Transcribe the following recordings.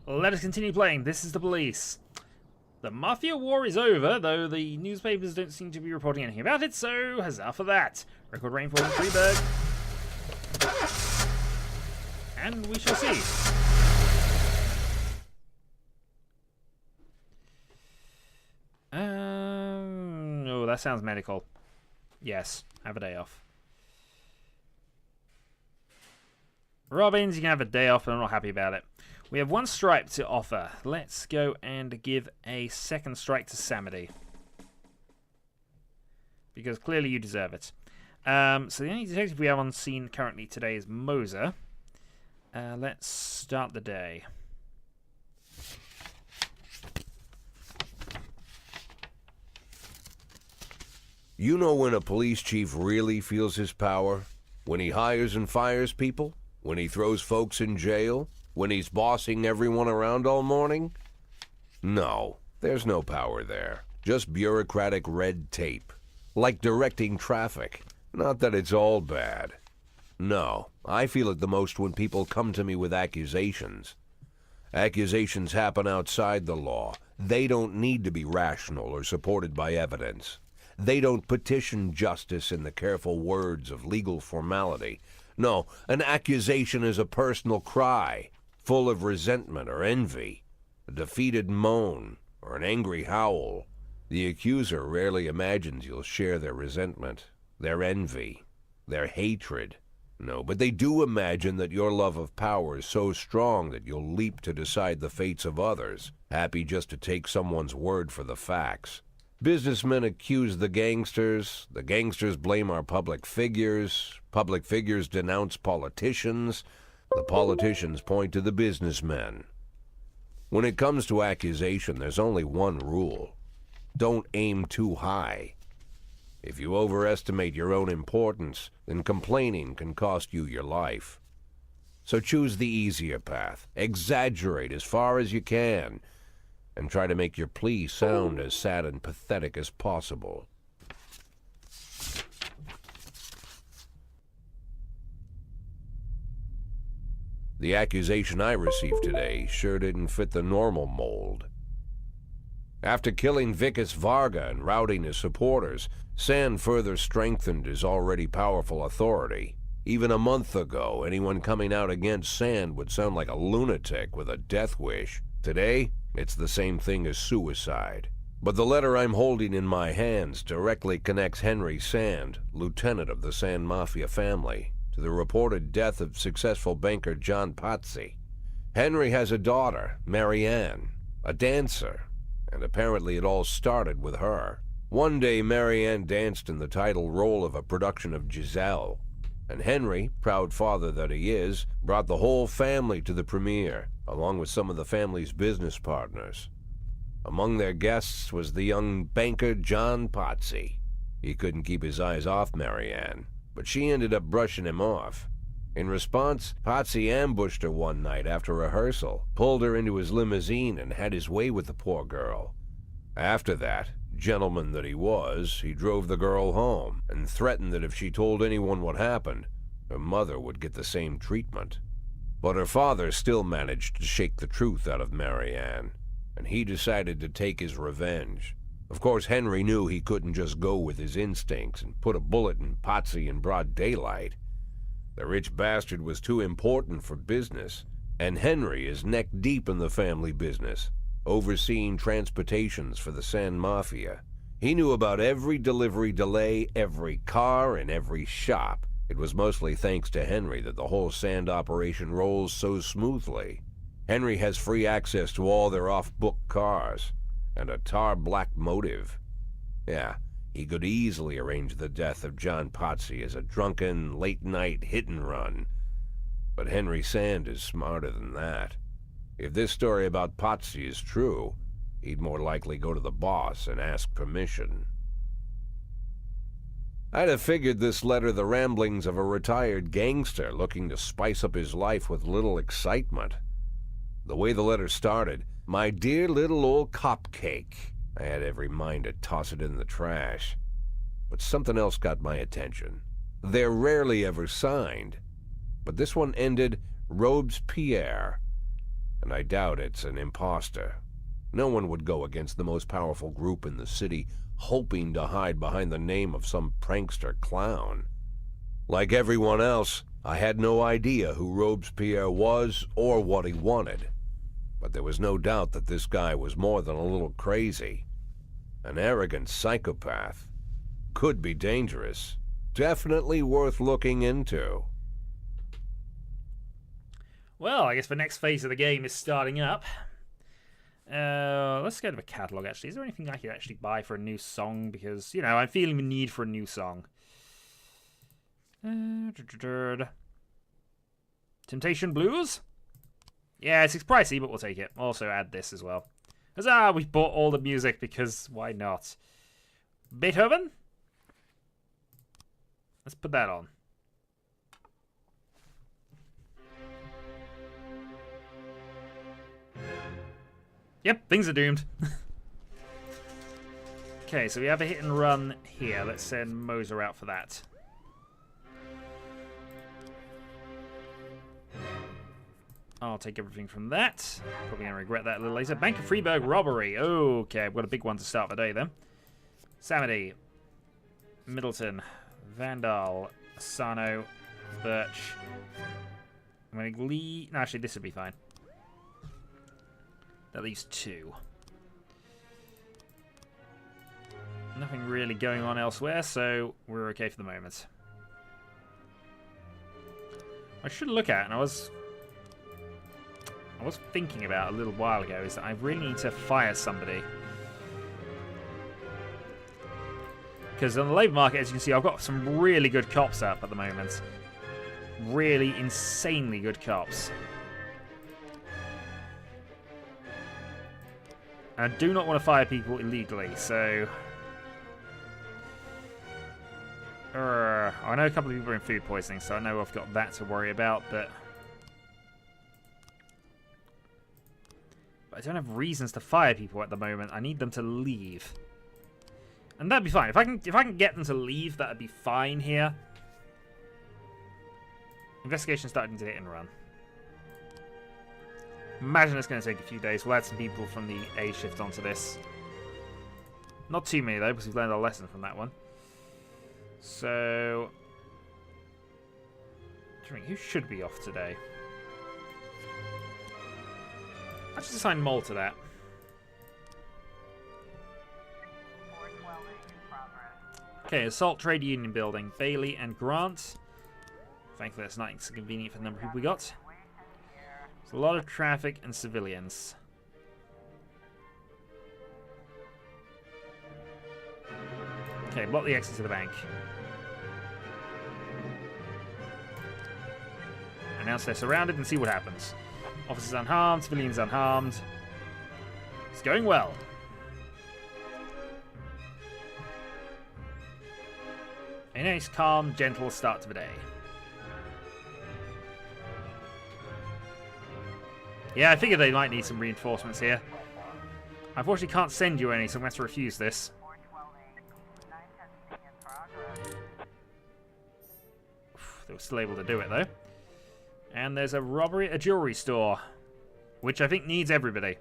Let us continue playing. This is the police. The mafia war is over, though the newspapers don't seem to be reporting anything about it, so huzzah for that. Record rainfall in Freeburg. And we shall see. Oh, that sounds medical. Yes, have a day off. Robbins, you can have a day off, but I'm not happy about it. We have one stripe to offer. Let's go and give a second strike to Samity. Because clearly you deserve it. So the only detective we have on scene currently today is Moser. Let's start the day. You know when a police chief really feels his power? When he hires and fires people? When he throws folks in jail? When he's bossing everyone around all morning? No, there's no power there. Just bureaucratic red tape. Like directing traffic. Not that it's all bad. No, I feel it the most when people come to me with accusations. Accusations happen outside the law. They don't need to be rational or supported by evidence. They don't petition justice in the careful words of legal formality. No, an accusation is a personal cry, full of resentment or envy, a defeated moan, or an angry howl. The accuser rarely imagines you'll share their resentment, their envy, their hatred. No, but they do imagine that your love of power is so strong that you'll leap to decide the fates of others, happy just to take someone's word for the facts. Businessmen accuse the gangsters blame our public figures denounce politicians, the politicians point to the businessmen. When it comes to accusation, there's only one rule. Don't aim too high. If you overestimate your own importance, then complaining can cost you your life. So choose the easier path, exaggerate as far as you can, and try to make your plea sound as sad and pathetic as possible. The accusation I received today sure didn't fit the normal mold. After killing Vikas Varga and routing his supporters, Sand further strengthened his already powerful authority. Even a month ago, anyone coming out against Sand would sound like a lunatic with a death wish. Today, it's the same thing as suicide. But the letter I'm holding in my hands directly connects Henry Sand, lieutenant of the Sand Mafia family, to the reported death of successful banker John Pazzi. Henry has a daughter, Marianne, a dancer, and apparently it all started with her. One day, Marianne danced in the title role of a production of Giselle, and Henry, proud father that he is, brought the whole family to the premiere, along with some of the family's business partners. Among their guests was the young banker John Pazzi. He couldn't keep his eyes off Marianne, but she ended up brushing him off. In response, Pazzi ambushed her one night after rehearsal, pulled her into his limousine, and had his way with the poor girl. After that, gentleman that he was, he drove the girl home and threatened that if she told anyone what happened, her mother would get the same treatment. But her father still managed to shake the truth out of Marianne, and he decided to take his revenge. Of course, Henry knew he couldn't just go with his instincts and put a bullet in Pazzi in broad daylight. The rich bastard was too important for business, and Henry is neck-deep in the family business, overseeing transportations for the Sand Mafia. He knew about every delivery delay, every car, and every shop. It was mostly thanks to Henry that the whole Sand operation rolls so smoothly. Henry has free access to all their off-book cars, and a tar-black motive. Yeah, he could easily arrange the death of John Pazzi as a drunken, late-night hit-and-run. But Henry Sand is smarter than that. If this story about Pazzi is true, he'd more likely go to the boss and ask permission. I'd have figured this letter the ramblings of a retired gangster looking to spice up his life with little excitement. The way the letter started, "My dear little old cupcake," I had every mind to toss it in the trash. But something else got my attention. They're rarely ever signed, but this one ended Robespierre. and I doubt it's an imposter. No one would go against the most powerful group in the city, hoping to hide behind the name of some prankster clown. Like everyone else, I had no idea who Robespierre was or what he wanted. But there was no doubt that this guy was more than a little crazy. An arrogant psychopath. Could be dangerous. Definitely worth looking into. Well, I guess the next phase of the game is starting up. Let's go to the catalogue, actually. Is there anything I could actually buy for a new song? Because, you know, I'm feeling the need for a new song. Temptation Blues? Yeah, it's pricey, but we'll take it. We'll also add this as well. Huzzah! We bought all the music because why not? Beethoven? Let's put that on. Yep, things are doomed. Okay, so we have a hit and run here. Let's send Moser out for that. I'll take everything from that. Probably going to regret that a little later. Bank of Freeburg robbery. Okay, I've got a big one to start the day then. Samedy, Middleton, Vandal, Asano, Birch. I'm going to leave... No, actually, this would be fine. That leaves 2. Nothing really going on elsewhere, so we're okay for the moment. I should look at, and I was thinking about a little while ago, is that I really need to fire somebody. Because on the labour market, as you can see, I've got some really good cops up at the moment. Really insanely good cops. And I do not want to fire people illegally, so... I know a couple of people are in food poisoning, so I know I've got that to worry about, but I don't have reasons to fire people at the moment. I need them to leave. And that'd be fine. If I can get them to leave, that'd be fine here. Investigation starting to hit and run. Imagine it's going to take a few days. We'll add some people from the A shift onto this. Not too many, though, because we've learned our lesson from that one. So... who should be off today? I'll just assign Mole to that. Okay, Assault Trade Union Building. Bailey and Grant. Thankfully, that's not inconvenient for the number of people we got. There's a lot of traffic and civilians. Okay, block the exit to the bank. Announce they're surrounded and see what happens. Officers unharmed, civilians unharmed. It's going well. A nice, calm, gentle start to the day. Yeah, I figured they might need some reinforcements here. I unfortunately can't send you any, so I'm going to have to refuse this. They were still able to do it, though. And there's a robbery at a jewelry store, which I think needs everybody.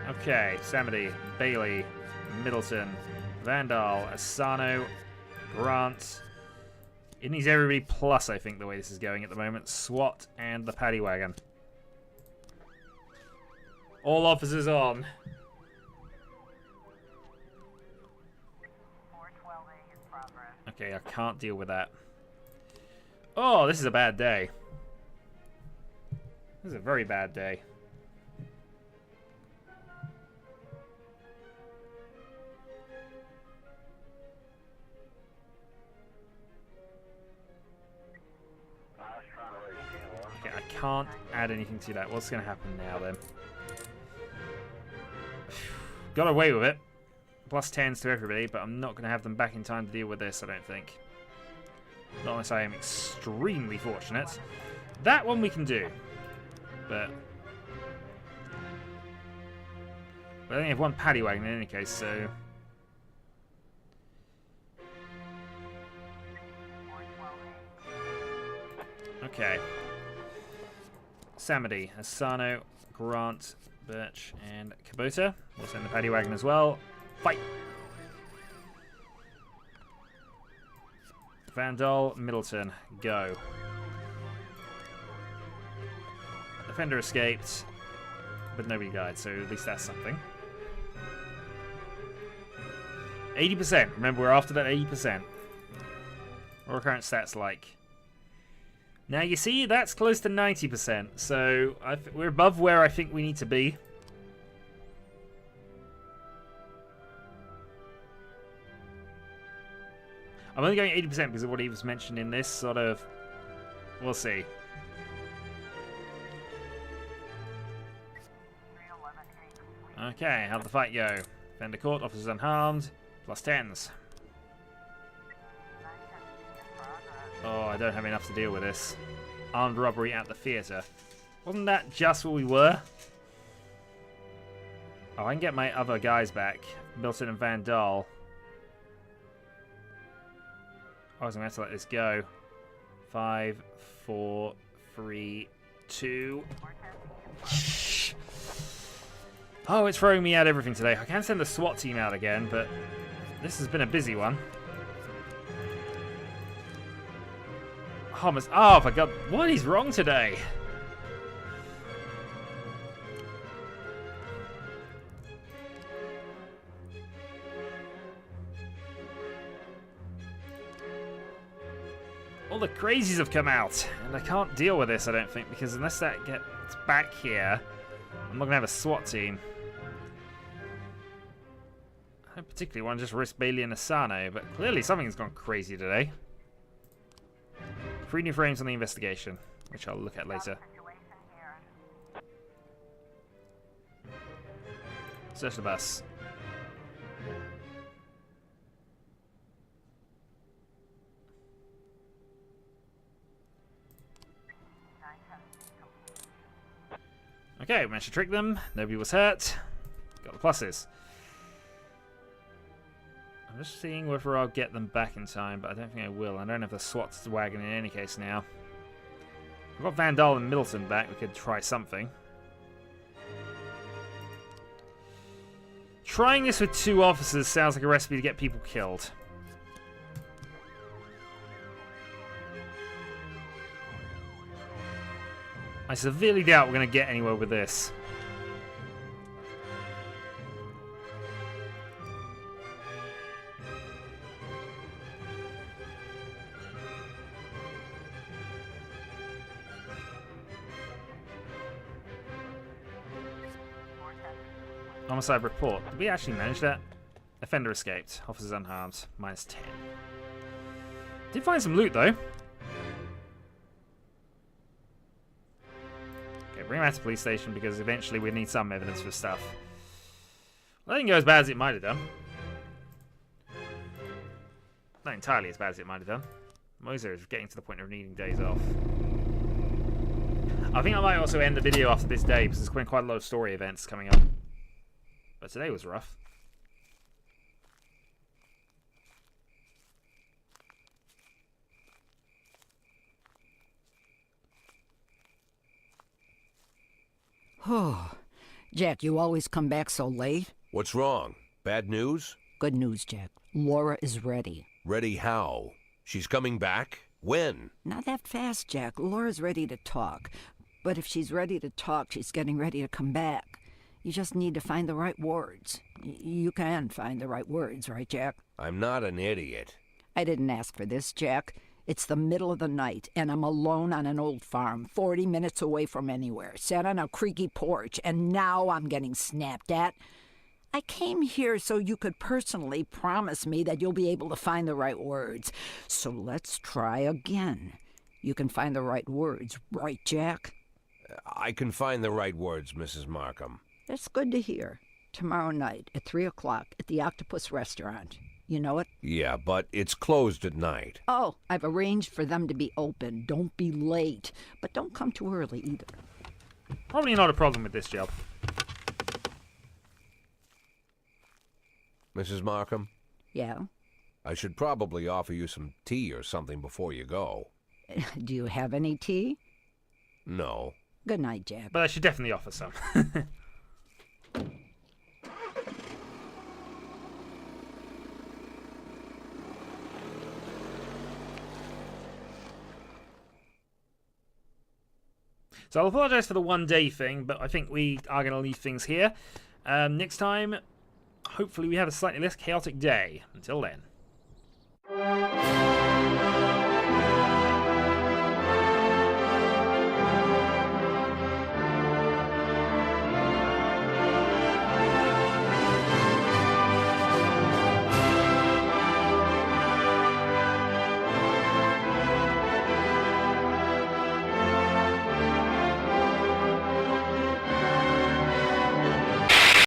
Okay, Samedy, Bailey, Middleton, Vandal, Asano, Grant. It needs everybody plus, I think, the way this is going at the moment. SWAT and the paddy wagon. All officers on. Okay, I can't deal with that. Oh, this is a bad day. This is a very bad day. Okay, I can't add anything to that. What's going to happen now, then? Got away with it. Plus 10s to everybody, but I'm not going to have them back in time to deal with this, I don't think. Not unless I am extremely fortunate. That one we can do. But I only have one paddy wagon in any case, so... Okay. Samedi, Asano, Grant, Birch, and Kubota. We'll send the paddy wagon as well. Fight! Vandal, Middleton, go. Defender escaped, but nobody died, so at least that's something. 80%. Remember, we're after that 80%. What are current stats like? Now, you see, that's close to 90%, so we're above where I think we need to be. I'm only going 80% because of what he was mentioned in this sort of... We'll see. Okay, how'd the fight go? Fender caught, officers unharmed, plus 10s. Oh, I don't have enough to deal with this. Armed robbery at the theatre. Wasn't that just what we were? Oh, I can get my other guys back. Milton and Vandal. I was going to have to let this go. 5, 4, 3, 2. Oh, it's throwing me out everything today. I can send the SWAT team out again, but this has been a busy one. Oh, my God. What is wrong today? All the crazies have come out, and I can't deal with this, I don't think, because unless that gets back here, I'm not going to have a SWAT team. I don't particularly want to just risk Bailey and Asano, but clearly something's gone crazy today. 3 new frames on the investigation, which I'll look at later. Search the bus. Okay, we managed to trick them. Nobody was hurt. Got the pluses. I'm just seeing whether I'll get them back in time, but I don't think I will. I don't have the SWAT wagon in any case now. We've got Vandal and Middleton back. We could try something. Trying this with 2 officers sounds like a recipe to get people killed. I severely doubt we're going to get anywhere with this. Homicide report. Did we actually manage that? Offender escaped. Officers unharmed. Minus 10. Did find some loot, though. Okay, bring him out to the police station because eventually we need some evidence for stuff. Well, that didn't go as bad as it might have done. Not entirely as bad as it might have done. Moser is getting to the point of needing days off. I think I might also end the video after this day because there's been quite a lot of story events coming up. But today was rough. Oh, Jack, you always come back so late. What's wrong? Bad news? Good news, Jack. Laura is ready. Ready how? She's coming back? When? Not that fast, Jack. Laura's ready to talk. But if she's ready to talk, she's getting ready to come back. You just need to find the right words. You can find the right words, right, Jack? I'm not an idiot. I didn't ask for this, Jack. It's the middle of the night, and I'm alone on an old farm, 40 minutes away from anywhere, sat on a creaky porch, and now I'm getting snapped at. I came here so you could personally promise me that you'll be able to find the right words. So let's try again. You can find the right words, right, Jack? I can find the right words, Mrs. Markham. That's good to hear. Tomorrow night at 3 o'clock at the Octopus Restaurant. You know it? Yeah, but it's closed at night. Oh, I've arranged for them to be open. Don't be late. But don't come too early either. Probably not a problem with this job. Mrs. Markham? Yeah? I should probably offer you some tea or something before you go. Do you have any tea? No. Good night, Jack. But I should definitely offer some. So I'll apologise for the 1 day thing, but I think we are going to leave things here. Next time, hopefully we have a slightly less chaotic day. Until then.